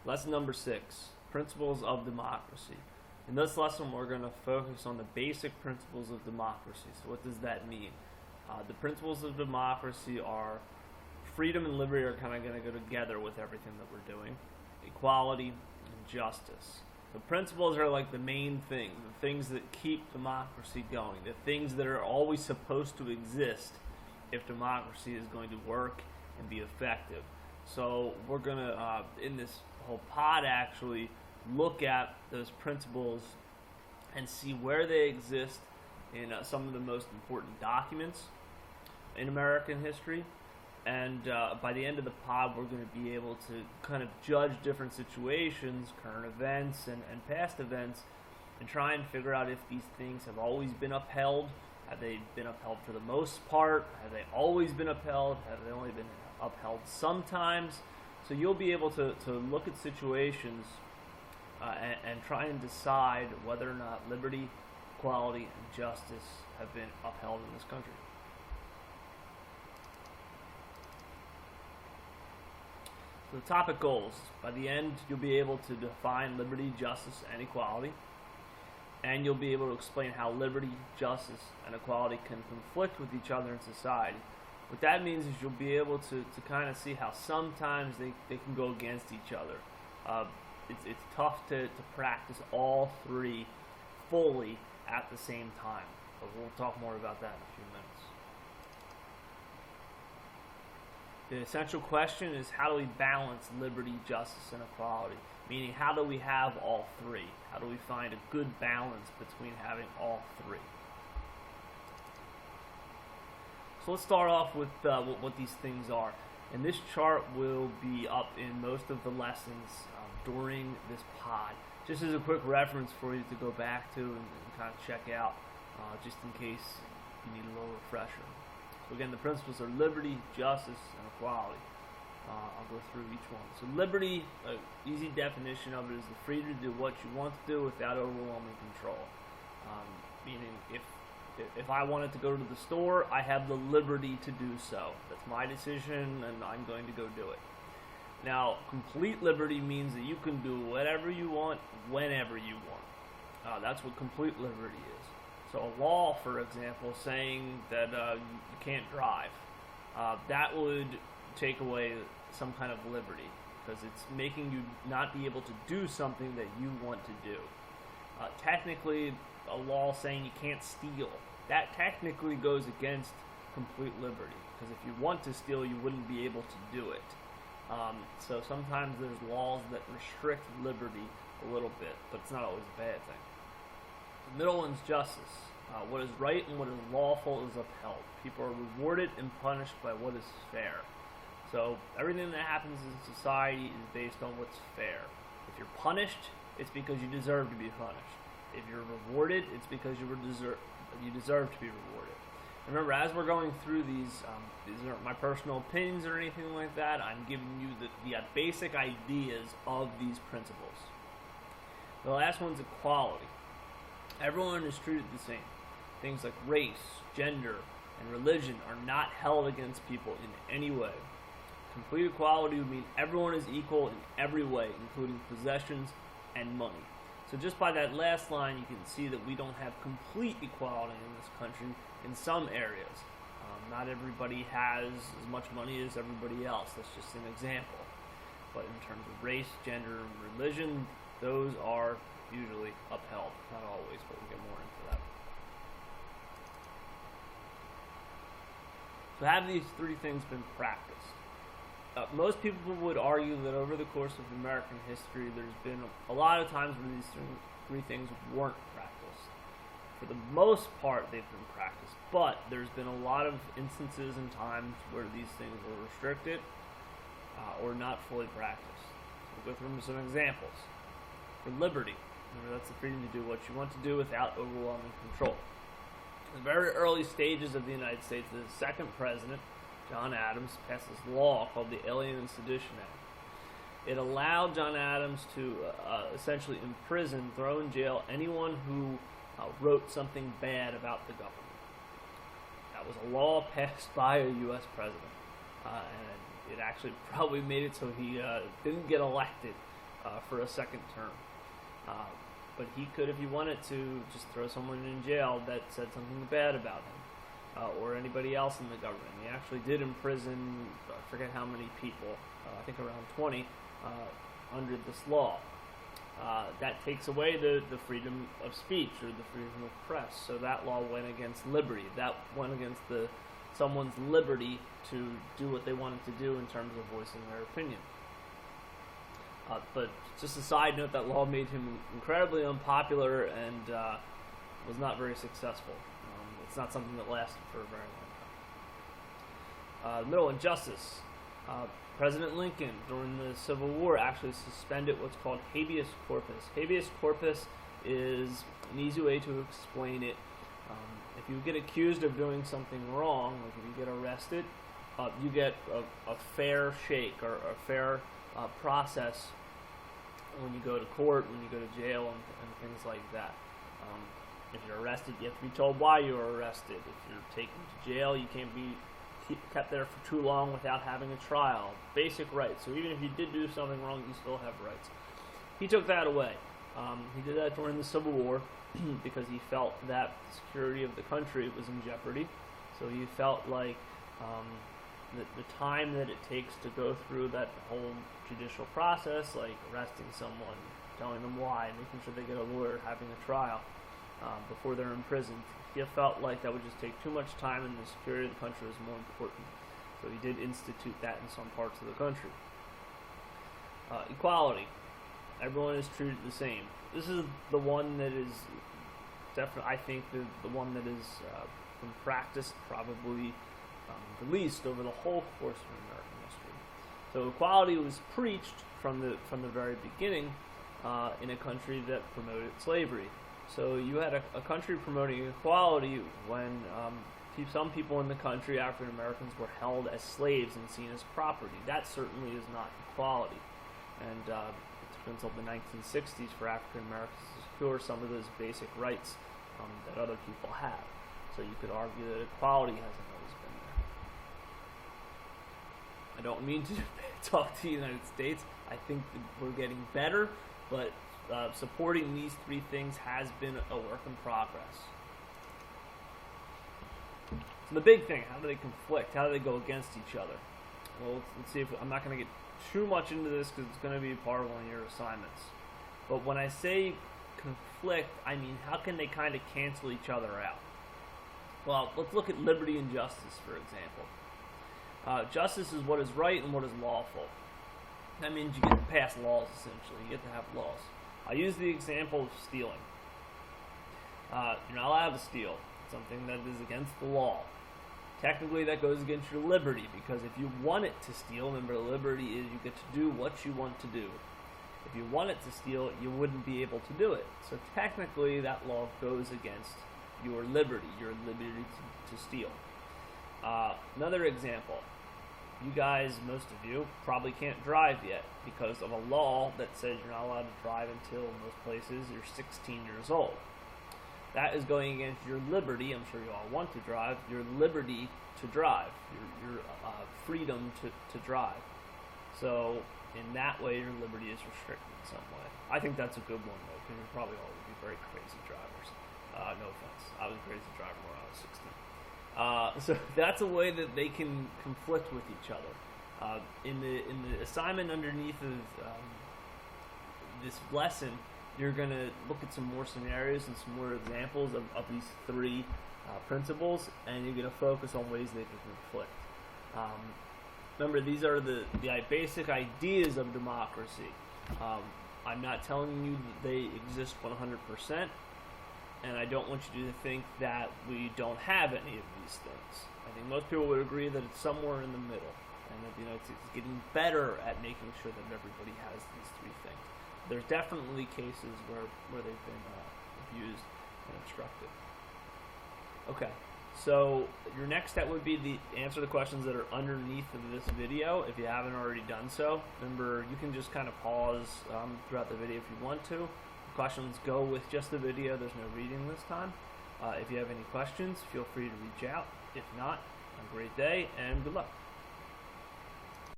Lesson number 6, Principles of Democracy. In this lesson, we're going to focus on the basic principles of democracy. So what does that mean? The principles of democracy are freedom and liberty are kind of going to go together with everything that we're doing. Equality and justice. The principles are like the main thing, the things that keep democracy going, the things that are always supposed to exist if democracy is going to work and be effective. So we're going to, in this whole pod actually, look at those principles and see where they exist in some of the most important documents in American history. And by the end of the pod, we're going to be able to kind of judge different situations, current events, and past events, and try and figure out if these things have always been upheld. Have they been upheld for the most part? Have they always been upheld? Have they only been upheld sometimes? So you'll be able to look at situations and try and decide whether or not liberty, equality, and justice have been upheld in this country. So the topic goals. By the end, you'll be able to define liberty, justice, and equality. And you'll be able to explain how liberty, justice, and equality can conflict with each other in society. What that means is you'll be able to kind of see how sometimes they can go against each other. It's tough to practice all three fully at the same time. But we'll talk more about that in a few minutes. The essential question is, how do we balance liberty, justice, and equality? Meaning, how do we have all three? How do we find a good balance between having all three? So let's start off with what these things are. And this chart will be up in most of the lessons during this pod. Just as a quick reference for you to go back to and kind of check out, just in case you need a little refresher. So again, the principles are liberty, justice, and equality. I'll go through each one. So liberty, easy definition of it, is the freedom to do what you want to do without overwhelming control. Meaning, if I wanted to go to the store, I have the liberty to do so. That's my decision, and I'm going to go do it. Now, complete liberty means that you can do whatever you want, whenever you want. That's what complete liberty is. So a law, for example, saying that you can't drive, that would take away some kind of liberty, because it's making you not be able to do something that you want to do. Technically, a law saying you can't steal, that technically goes against complete liberty, because if you want to steal, you wouldn't be able to do it. So sometimes there's laws that restrict liberty a little bit, but it's not always a bad thing. The middle one's justice. What is right and what is lawful is upheld. People are rewarded and punished by what is fair. So everything that happens in society is based on what's fair. If you're punished, it's because you deserve to be punished. If you're rewarded, it's because you deserve to be rewarded. Remember, as we're going through these aren't my personal opinions or anything like that. I'm giving you the basic ideas of these principles. The last one's equality. Everyone is treated the same. Things like race, gender, and religion are not held against people in any way. Complete equality would mean everyone is equal in every way, including possessions and money. So just by that last line, you can see that we don't have complete equality in this country in some areas. Not everybody has as much money as everybody else. That's just an example. But in terms of race, gender, and religion, those are usually upheld. Not always, but we'll get more into that. So have these three things been practiced? Most people would argue that over the course of American history, there's been a lot of times where these three things weren't practiced. For the most part, they've been practiced, but there's been a lot of instances and times where these things were restricted or not fully practiced. So we'll go through some examples. For liberty, remember, that's the freedom to do what you want to do without overwhelming control. In the very early stages of the United States, the second president, John Adams, passed this law called the Alien and Sedition Act. It allowed John Adams to essentially imprison, throw in jail anyone who wrote something bad about the government. That was a law passed by a U.S. president, and it actually probably made it so he didn't get elected for a second term. But he could, if he wanted to, just throw someone in jail that said something bad about him, or anybody else in the government. He actually did imprison, I forget how many people, I think around 20, under this law. That takes away the freedom of speech or the freedom of press. So that law went against liberty. That went against someone's liberty to do what they wanted to do in terms of voicing their opinion. But just a side note, that law made him incredibly unpopular and was not very successful. It's not something that lasted for a very long time. Middle injustice. President Lincoln, during the Civil War, actually suspended what's called habeas corpus. Habeas corpus is an easy way to explain it. If you get accused of doing something wrong, like if you get arrested, you get a fair shake or a fair process when you go to court, when you go to jail, and things like that. If you're arrested, you have to be told why you were arrested. If you're taken to jail, you can't be kept there for too long without having a trial. Basic rights. So even if you did do something wrong, you still have rights. He took that away. He did that during the Civil War because he felt that the security of the country was in jeopardy. So he felt like the time that it takes to go through that whole judicial process, like arresting someone, telling them why, making sure they get a lawyer, having a trial before they're imprisoned, he felt like that would just take too much time and the security of the country was more important. So he did institute that in some parts of the country. Equality. Everyone is treated the same. This is the one that is definitely, I think, the one that is been practiced probably the least over the whole course of American history. So equality was preached from the very beginning in a country that promoted slavery. So you had a country promoting equality when some people in the country, African Americans, were held as slaves and seen as property. That certainly is not equality. And it took until the 1960s for African Americans to secure some of those basic rights that other people have. So you could argue that equality hasn't always been there. I don't mean to talk to the United States. I think that we're getting better, but supporting these three things has been a work in progress. So the big thing, how do they conflict? How do they go against each other? Well, let's see if I'm not going to get too much into this because it's going to be part of one of your assignments. But when I say conflict, I mean how can they kind of cancel each other out? Well, let's look at liberty and justice, for example. Justice is what is right and what is lawful. That means you get to pass laws, essentially. You get to have laws. I use the example of stealing. You're not allowed to steal something that is against the law. Technically, that goes against your liberty, because if you want it to steal, remember, liberty is you get to do what you want to do. If you wanted to steal, you wouldn't be able to do it. So technically, that law goes against your liberty to steal. Another example. You guys, most of you, probably can't drive yet because of a law that says you're not allowed to drive until, in most places, you're 16 years old. That is going against your liberty. I'm sure you all want to drive. Your liberty to drive. Your freedom to drive. So, in that way, your liberty is restricted in some way. I think that's a good one, though, because you're probably all would be very crazy drivers. No offense. I was a crazy driver when I was 16. So that's a way that they can conflict with each other. In the assignment underneath of this lesson, you're going to look at some more scenarios and some more examples of these three principles, and you're going to focus on ways they can conflict. Remember, these are the basic ideas of democracy. I'm not telling you that they exist 100%. And I don't want you to think that we don't have any of these things. I think most people would agree that it's somewhere in the middle, and that it's getting better at making sure that everybody has these three things. There's definitely cases where they've been abused and obstructed. Okay, so your next step would be to answer the questions that are underneath of this video. If you haven't already done so, remember you can just kind of pause throughout the video if you want to. Questions go with just the video. There's no reading this time. If you have any questions, feel free to reach out. If not, have a great day and good luck.